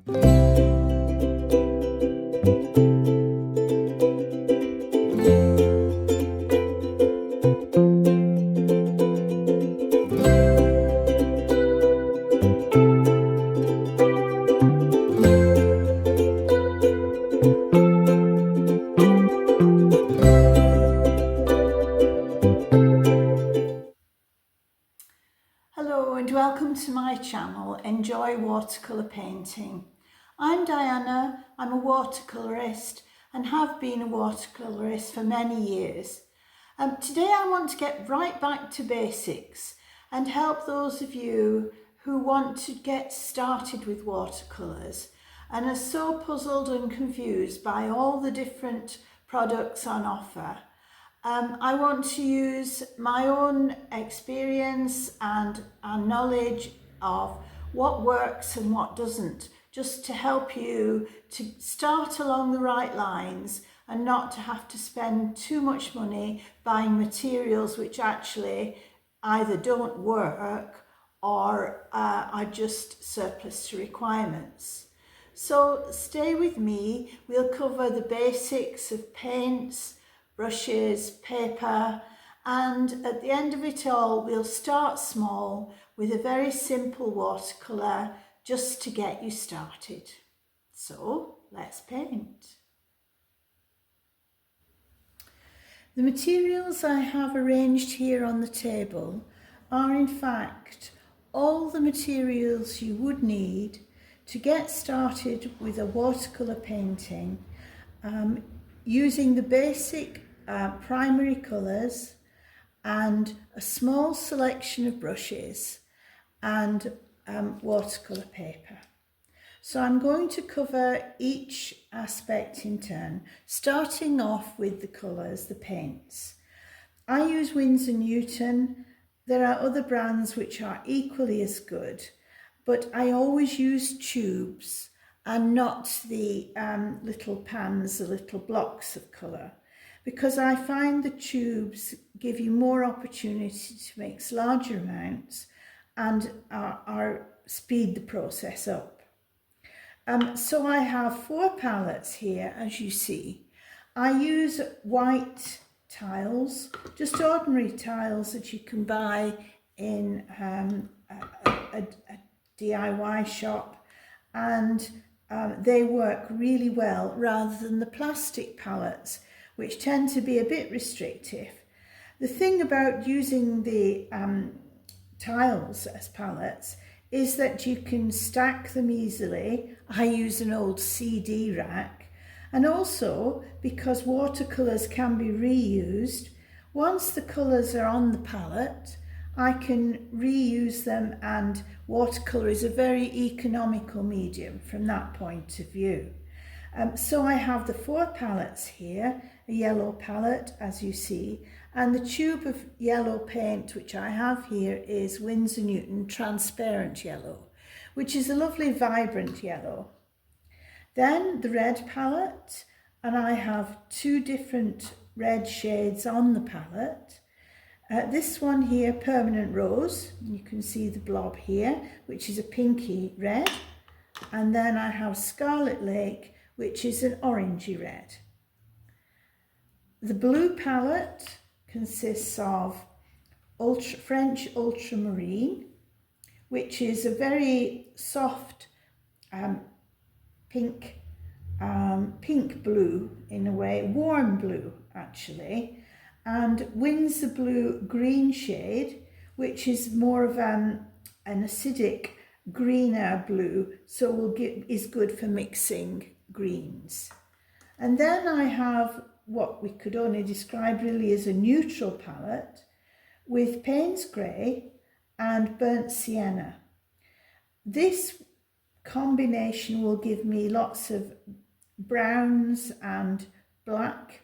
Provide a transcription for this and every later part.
Hello and welcome to my channel, Enjoy Watercolour Painting. I'm Diana, I'm a watercolourist and have been a watercolourist for many years. Today I want to get right back to basics and help those of you who want to get started with watercolours and are so puzzled and confused by all the different products on offer. I want to use my own experience and knowledge of what works and what doesn't, just to help you to start along the right lines and not to have to spend too much money buying materials which actually either don't work or are just surplus to requirements. So stay with me, we'll cover the basics of paints, brushes, paper, and at the end of it all we'll start small with a very simple watercolour just to get you started. So let's paint. The materials I have arranged here on the table are in fact all the materials you would need to get started with a watercolour painting using the basic primary colours and a small selection of brushes and watercolour paper. So I'm going to cover each aspect in turn, starting off with the colours, the paints. I use Winsor & Newton. There are other brands which are equally as good, but I always use tubes and not the little pans, the little blocks of colour, because I find the tubes give you more opportunity to mix larger amounts and speed the process up. So I have 4 palettes here, as you see. I use white tiles, just ordinary tiles that you can buy in a DIY shop, and they work really well rather than the plastic palettes, which tend to be a bit restrictive. The thing about using the tiles as palettes is that you can stack them easily. I use an old CD rack, and also because watercolours can be reused, once the colours are on the palette I can reuse them, and watercolour is a very economical medium from that point of view. So I have the 4 palettes here, a yellow palette as you see, and the tube of yellow paint which I have here is Winsor & Newton transparent yellow, which is a lovely vibrant yellow. Then the red palette, and I have 2 different red shades on the palette. This one here, Permanent Rose, you can see the blob here, which is a pinky red, and then I have Scarlet Lake, which is an orangey red. The blue palette consists of French Ultramarine, which is a very soft pink blue in a way, warm blue actually, and Winsor Blue Green shade, which is more of an acidic greener blue, so is good for mixing greens. And then I have what we could only describe really as a neutral palette with Payne's Grey and Burnt Sienna. This combination will give me lots of browns and black.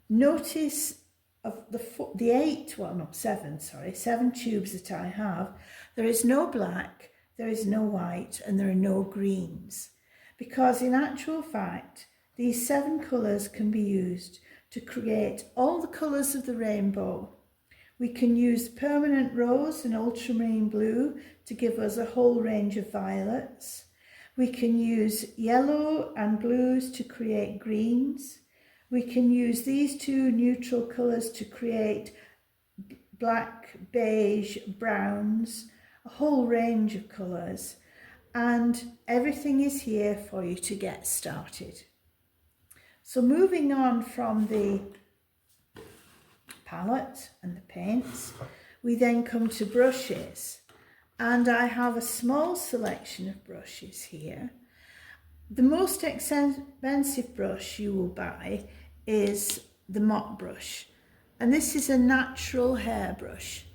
Notice of the 7 tubes that I have, there is no black, there is no white, and there are no greens, because in actual fact these 7 colours can be used to create all the colours of the rainbow. We can use Permanent Rose and Ultramarine Blue to give us a whole range of violets. We can use yellow and blues to create greens. We can use these two neutral colours to create black, beige, browns, a whole range of colours. And everything is here for you to get started. So moving on from the palette and the paints, we then come to brushes. And I have a small selection of brushes here. The most expensive brush you will buy is the mop brush. And this is a natural hairbrush.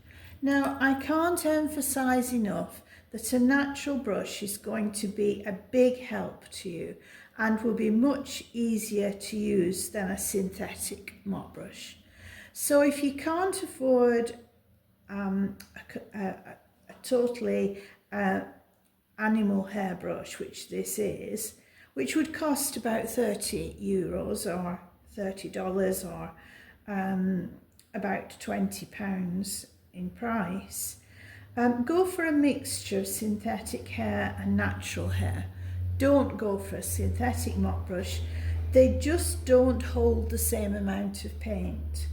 Now, I can't emphasize enough that a natural brush is going to be a big help to you and will be much easier to use than a synthetic mop brush. So if you can't afford a totally animal hairbrush, which this is, which would cost about €30 or $30 or about £20 in price, go for a mixture of synthetic hair and natural hair. Don't go for a synthetic mop brush. They just don't hold the same amount of paint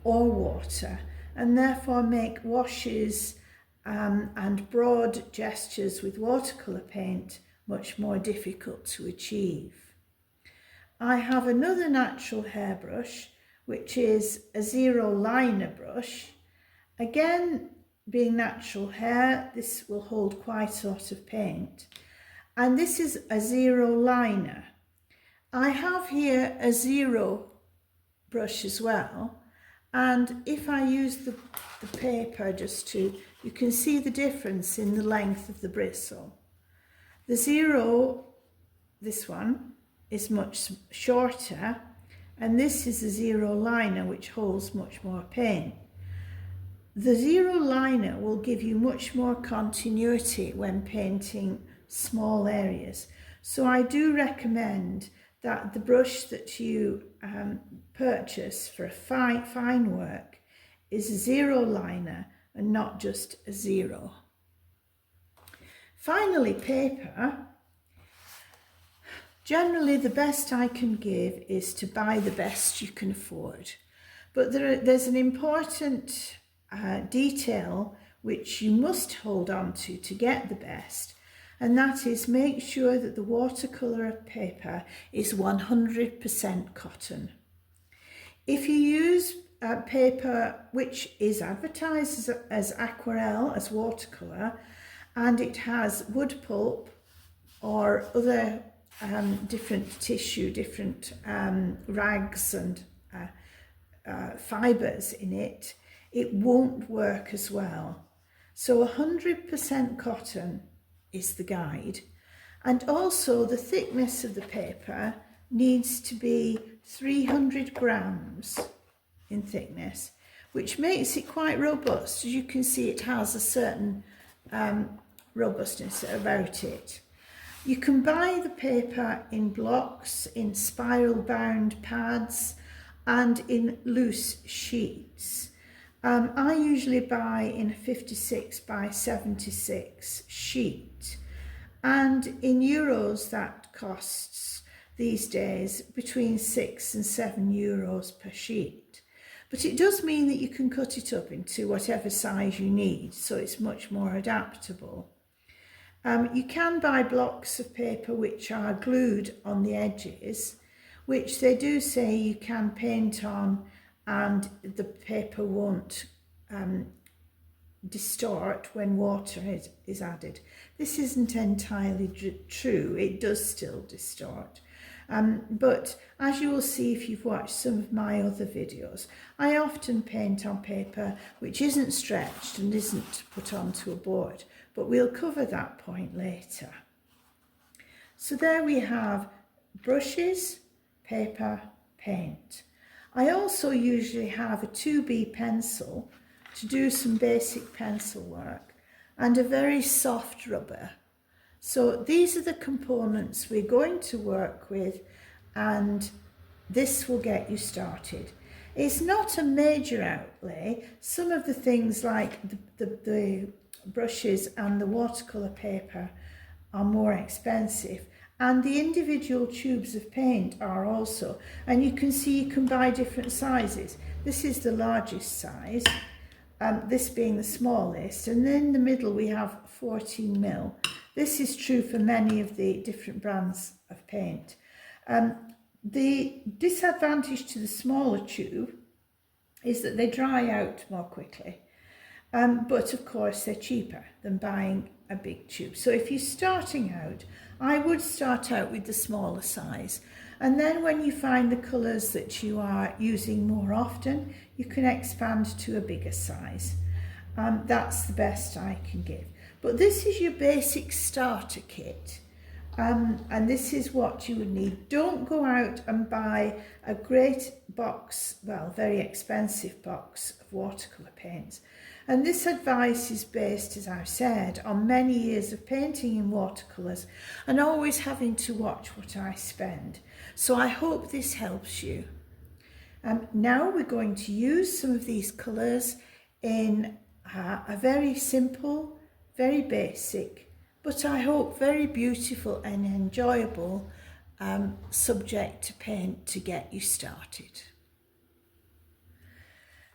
or water, and therefore make washes and broad gestures with watercolour paint much more difficult to achieve. I have another natural hairbrush, which is a zero liner brush. Again, being natural hair, this will hold quite a lot of paint. And this is a zero liner. I have here a zero brush as well. And if I use the paper just to, you can see the difference in the length of the bristle. The zero, this one, is much shorter, and this is a zero liner which holds much more paint. The zero liner will give you much more continuity when painting small areas. So I do recommend that the brush that you purchase for a fine work is a zero liner and not just a zero. Finally, paper. Generally, the best I can give is to buy the best you can afford. But there's an important detail which you must hold on to get the best, and that is make sure that the watercolour paper is 100% cotton. If you use paper which is advertised as aquarelle, as watercolour, and it has wood pulp or other different tissue, different rags and fibres in it, it won't work as well. So 100% cotton is the guide. And also the thickness of the paper needs to be 300 grams in thickness, which makes it quite robust. As you can see, it has a certain robustness about it. You can buy the paper in blocks, in spiral bound pads, and in loose sheets. I usually buy in a 56 by 76 sheet, and in euros that costs these days between €6 and €7 per sheet. But it does mean that you can cut it up into whatever size you need, so it's much more adaptable. You can buy blocks of paper which are glued on the edges, which they do say you can paint on and the paper won't distort when water is added. This isn't entirely true, it does still distort. But as you will see if you've watched some of my other videos, I often paint on paper which isn't stretched and isn't put onto a board, but we'll cover that point later. So there we have brushes, paper, paint. I also usually have a 2B pencil to do some basic pencil work and a very soft rubber. So these are the components we're going to work with, and this will get you started. It's not a major outlay. Some of the things like the brushes and the watercolour paper are more expensive, and the individual tubes of paint are also, and you can see you can buy different sizes. This is the largest size, this being the smallest, and then in the middle we have 14mm. This is true for many of the different brands of paint. The disadvantage to the smaller tube is that they dry out more quickly, but of course they're cheaper than buying a big tube. So if you're starting out, I would start out with the smaller size, and then when you find the colours that you are using more often, you can expand to a bigger size. That's the best I can give. But this is your basic starter kit. And this is what you would need. Don't go out and buy a great box, well, very expensive box of watercolour paints. And this advice is based, as I've said, on many years of painting in watercolours and always having to watch what I spend. So I hope this helps you. Now we're going to use some of these colours in a very simple, very basic, but I hope very beautiful and enjoyable subject to paint to get you started.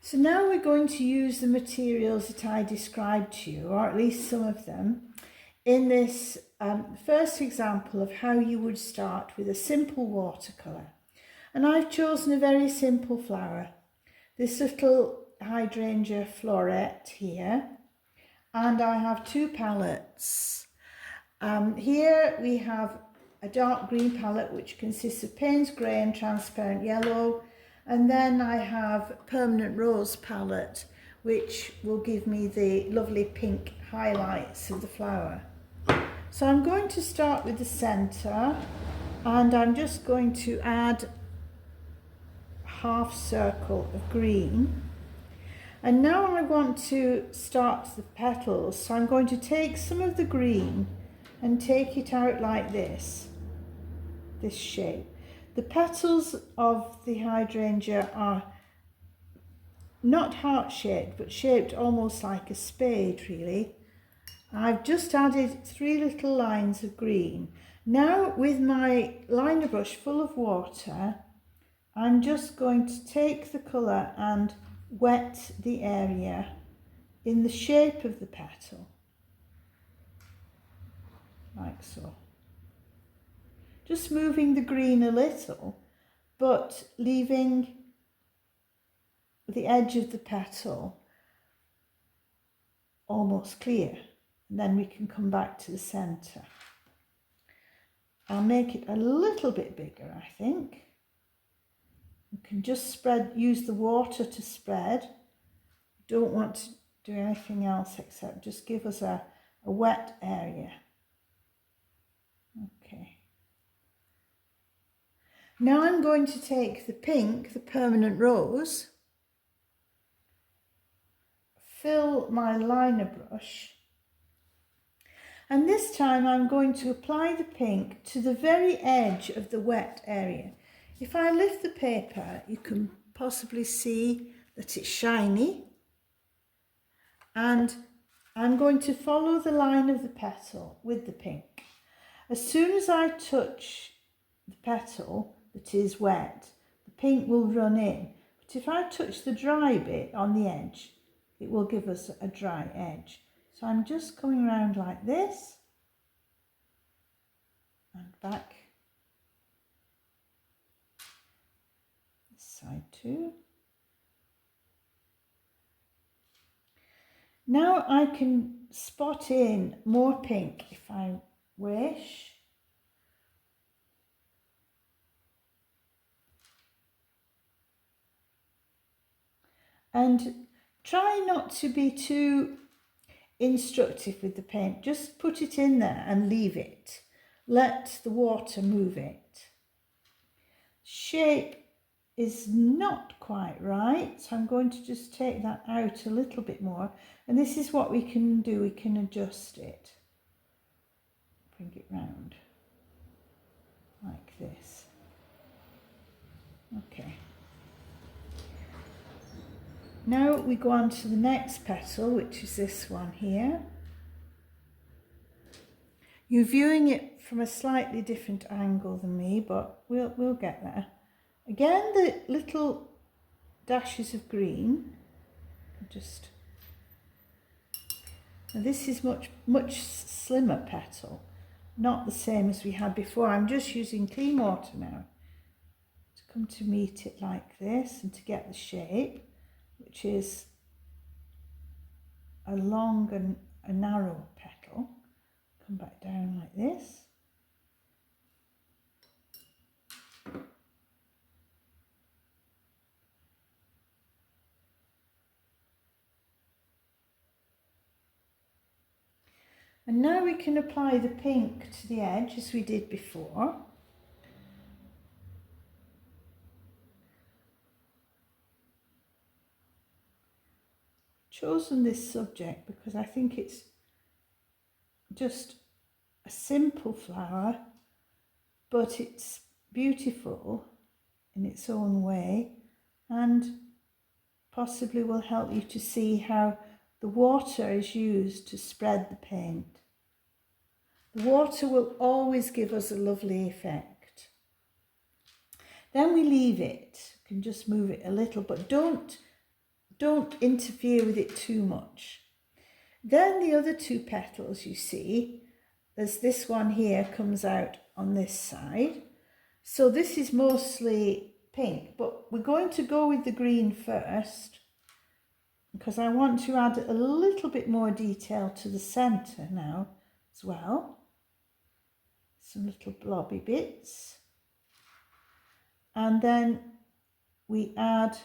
So now we're going to use the materials that I described to you, or at least some of them, in this first example of how you would start with a simple watercolour. And I've chosen a very simple flower, this little hydrangea floret here, and I have two palettes. Here we have a dark green palette which consists of Payne's Grey and transparent yellow, and then I have Permanent Rose palette which will give me the lovely pink highlights of the flower. So I'm going to start with the centre, and I'm just going to add a half circle of green. And now I want to start the petals, so I'm going to take some of the green and take it out like this shape. The petals of the hydrangea are not heart-shaped, but shaped almost like a spade, really. I've just added 3 little lines of green. Now with my liner brush full of water, I'm just going to take the colour and wet the area in the shape of the petal, like so. Just moving the green a little, but leaving the edge of the petal almost clear, and then we can come back to the centre. I'll make it a little bit bigger, I think. You can just use the water to spread. Don't want to do anything else except just give us a wet area. Okay. Now I'm going to take the pink, the Permanent Rose, fill my liner brush, and this time I'm going to apply the pink to the very edge of the wet area. If I lift the paper, you can possibly see that it's shiny, and I'm going to follow the line of the petal with the pink. As soon as I touch the petal that is wet, the pink will run in. But if I touch the dry bit on the edge, it will give us a dry edge. So I'm just coming around like this and back. This side too. Now I can spot in more pink if I wish. And try not to be too instructive with the paint. Just put it in there and leave it. Let the water move it. Shape is not quite right, so I'm going to just take that out a little bit more. And this is what we can do. We can adjust it. Bring it round like this. Okay. Now we go on to the next petal, which is this one here. You're viewing it from a slightly different angle than me, but we'll get there. Again, the little dashes of green, just, now this is much slimmer petal, not the same as we had before. I'm just using clean water now to come to meet it like this and to get the shape, which is a long and a narrow petal. Come back down like this. And now we can apply the pink to the edge as we did before. Chosen this subject because I think it's just a simple flower, but it's beautiful in its own way and possibly will help you to see how the water is used to spread the paint. The water will always give us a lovely effect. Then we leave it. You can just move it a little, but don't interfere with it too much. Then the other two petals, you see, there's this one here comes out on this side. So this is mostly pink, but we're going to go with the green first because I want to add a little bit more detail to the centre now as well. Some little blobby bits. And then we add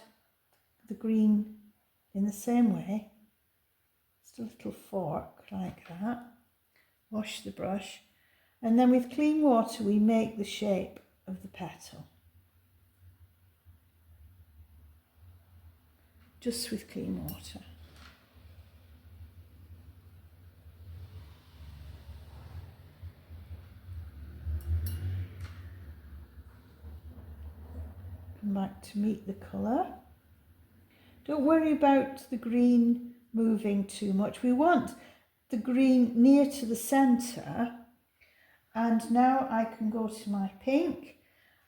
the green in the same way. Just a little fork like that. Wash the brush. And then with clean water we make the shape of the petal. Just with clean water. Come back to meet the colour. Don't worry about the green moving too much. We want the green near to the centre. And now I can go to my pink.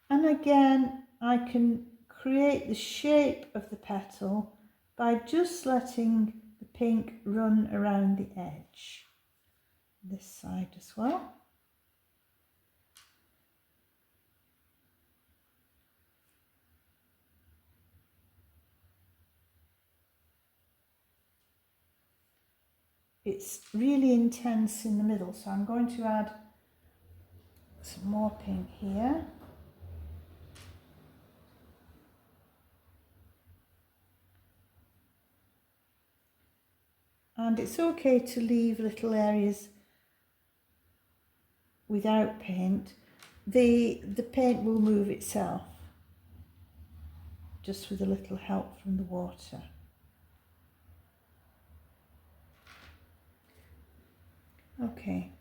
And again, I can create the shape of the petal by just letting the pink run around the edge. This side as well. It's really intense in the middle, so I'm going to add some more pink here. And it's okay to leave little areas without paint. The paint will move itself, just with a little help from the water. Okay.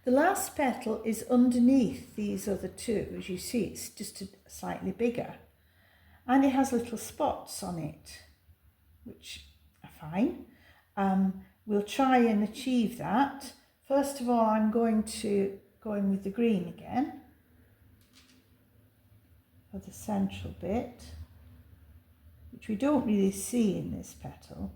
The last petal is underneath these other two. As you see, it's just slightly bigger. And it has little spots on it, which are fine. We'll try and achieve that. First of all, I'm going to go in with the green again for the central bit, which we don't really see in this petal.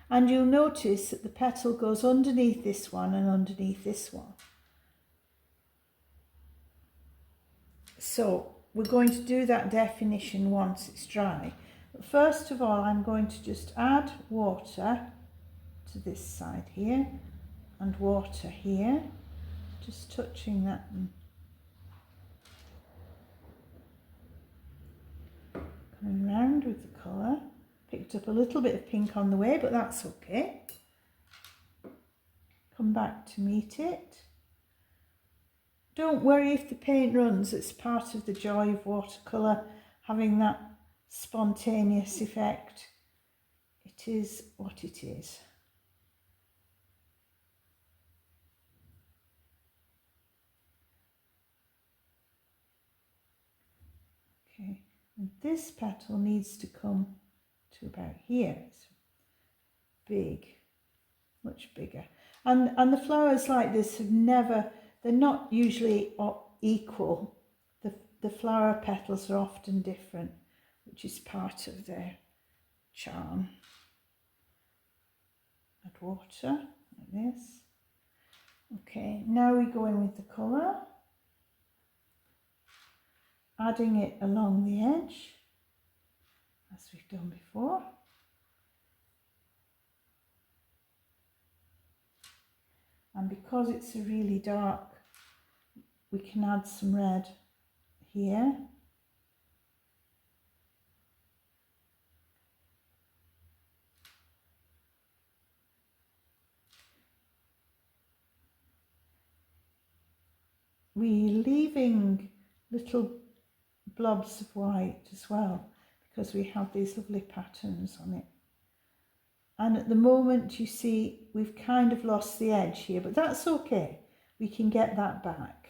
And you'll notice that the petal goes underneath this one and underneath this one. So we're going to do that definition once it's dry. But first of all, I'm going to just add water to this side here and water here, just touching that and coming around with the colour. Picked up a little bit of pink on the way, but that's okay. Come back to meet it. Don't worry if the paint runs, it's part of the joy of watercolour, having that spontaneous effect. It is what it is. Okay, and this petal needs to come to about here. It's big. much bigger. And the flowers like this have never, they're not usually equal. The flower petals are often different, which is part of their charm. Add water like this. Okay, now we go in with the colour, adding it along the edge, as we've done before. And because it's a really dark, we can add some red here. We're leaving little blobs of white as well, because we have these lovely patterns on it. And at the moment, you see, we've kind of lost the edge here, but that's okay. We can get that back.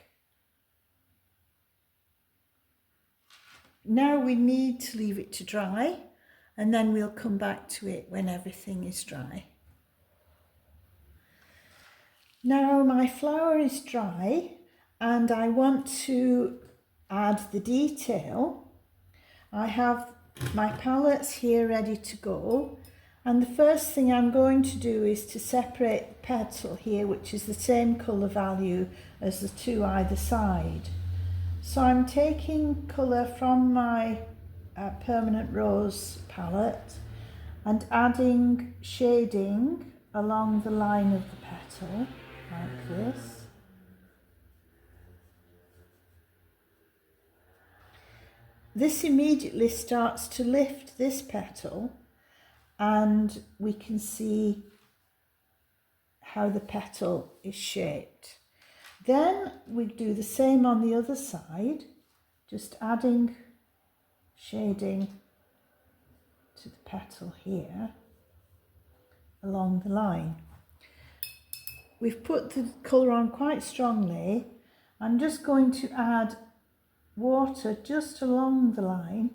Now we need to leave it to dry, and then we'll come back to it when everything is dry. Now my flower is dry, and I want to add the detail. I have my palettes here ready to go. And the first thing I'm going to do is to separate the petal here, which is the same colour value as the two either side. So I'm taking colour from my Permanent Rose palette and adding shading along the line of the petal, like this. This immediately starts to lift this petal, and we can see how the petal is shaped. Then we do the same on the other side, just adding shading to the petal here along the line. We've put the colour on quite strongly. I'm just going to add water just along the line,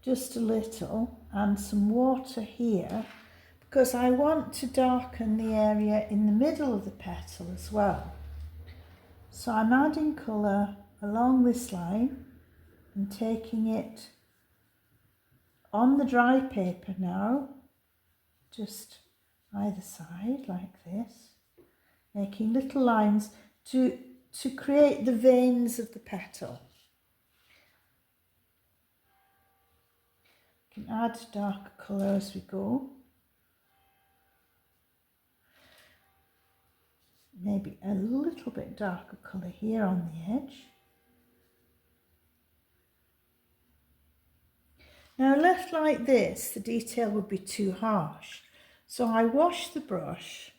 just a little, and some water here, because I want to darken the area in the middle of the petal as well. So I'm adding colour along this line and taking it on the dry paper now, just either side like this, making little lines to create the veins of the petal. You can add darker colour as we go. Maybe a little bit darker colour here on the edge. Now left like this, the detail would be too harsh. So I wash the brush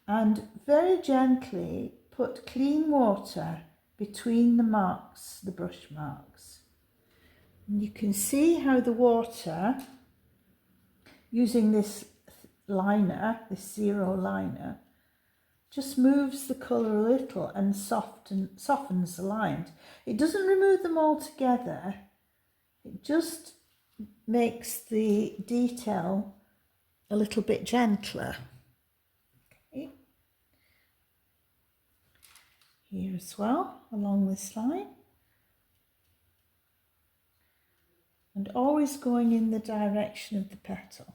and very gently put clean water between the marks, the brush marks. And you can see how the water, using this liner, this zero liner, just moves the colour a little and softens the lines. It doesn't remove them all together, it just makes the detail a little bit gentler. Okay. Here as well, along this line. And always going in the direction of the petal.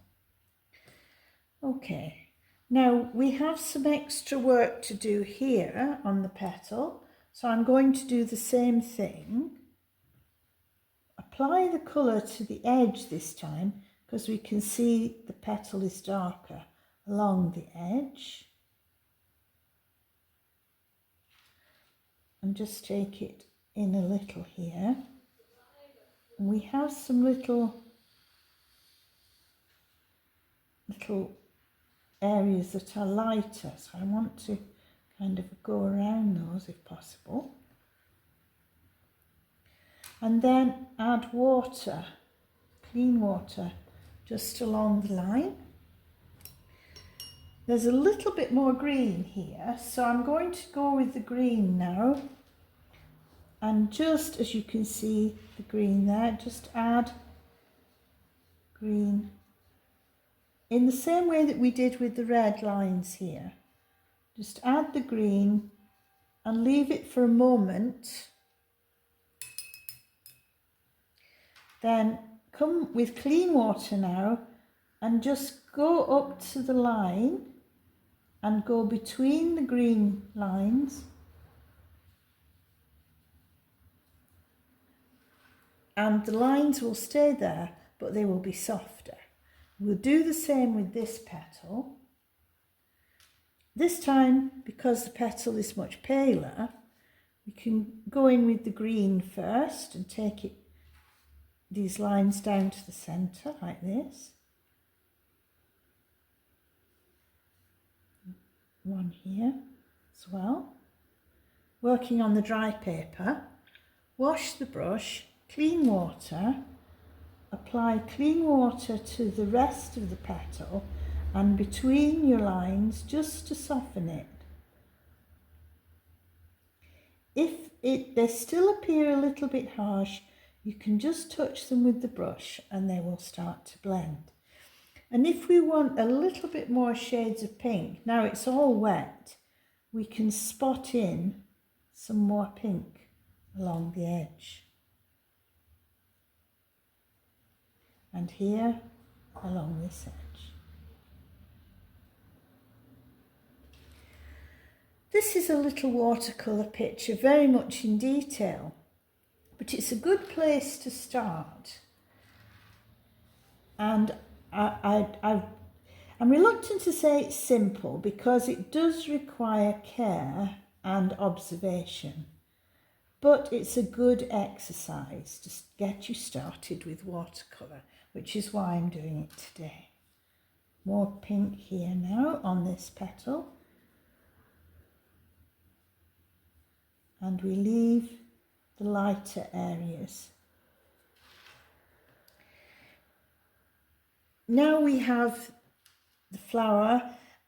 Okay, now we have some extra work to do here on the petal, so I'm going to do the same thing. Apply the colour to the edge this time, because we can see the petal is darker along the edge. And just take it in a little here. We have some little areas that are lighter, so I want to kind of go around those if possible. And then add water, clean water, just along the line. There's a little bit more green here, so I'm going to go with the green now. And just as you can see the green there, just add green in the same way that we did with the red lines here. Just add the green and leave it for a moment. Then come with clean water now and just go up to the line and go between the green lines and the lines will stay there, but they will be softer. We'll do the same with this petal. This time, because the petal is much paler, we can go in with the green first and take these lines down to the centre like this. One here as well. Working on the dry paper, wash the brush, clean water, apply clean water to the rest of the petal and between your lines just to soften it. If they still appear a little bit harsh, you can just touch them with the brush and they will start to blend. And if we want a little bit more shades of pink, now it's all wet, we can spot in some more pink along the edge. And here along this edge. This is a little watercolour picture, very much in detail, but it's a good place to start. And I'm reluctant to say it's simple because it does require care and observation, but it's a good exercise to get you started with watercolour, which is why I'm doing it today. More pink here now on this petal. And we leave the lighter areas. Now we have the flower,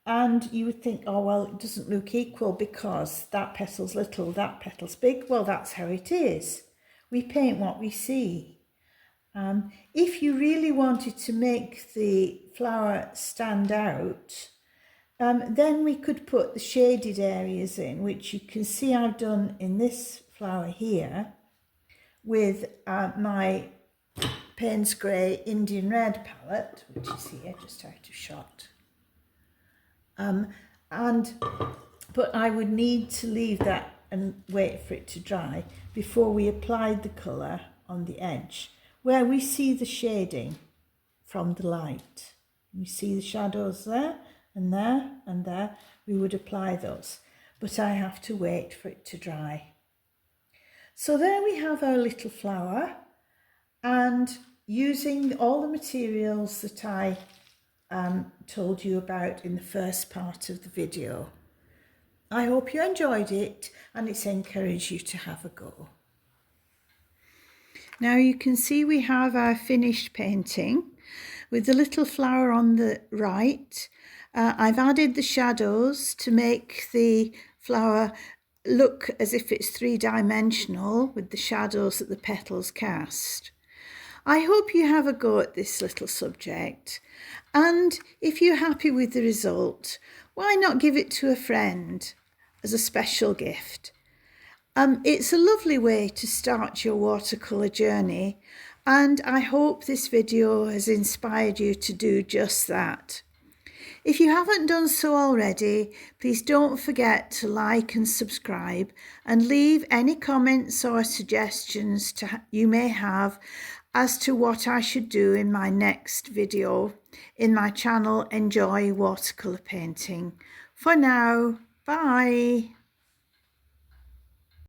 and you would think, oh well, it doesn't look equal because that petal's little, that petal's big. Well, that's how it is. We paint what we see. If you really wanted to make the flower stand out, then we could put the shaded areas in, which you can see I've done in this flower here with my Payne's Grey Indian Red palette, which is here just out of shot. But I would need to leave that and wait for it to dry before we applied the colour on the edge, where we see the shading from the light. You see the shadows there and there and there. We would apply those, but I have to wait for it to dry. So there we have our little flower, and using all the materials that I told you about in the first part of the video. I hope you enjoyed it and it's encouraged you to have a go. Now you can see we have our finished painting with the little flower on the right. I've added the shadows to make the flower look as if it's three-dimensional with the shadows that the petals cast. I hope you have a go at this little subject, and if you're happy with the result, why not give it to a friend as a special gift? It's a lovely way to start your watercolour journey, and I hope this video has inspired you to do just that. If you haven't done so already, please don't forget to like and subscribe and leave any comments or suggestions you may have as to what I should do in my next video in my channel Enjoy Watercolour Painting. For now, bye.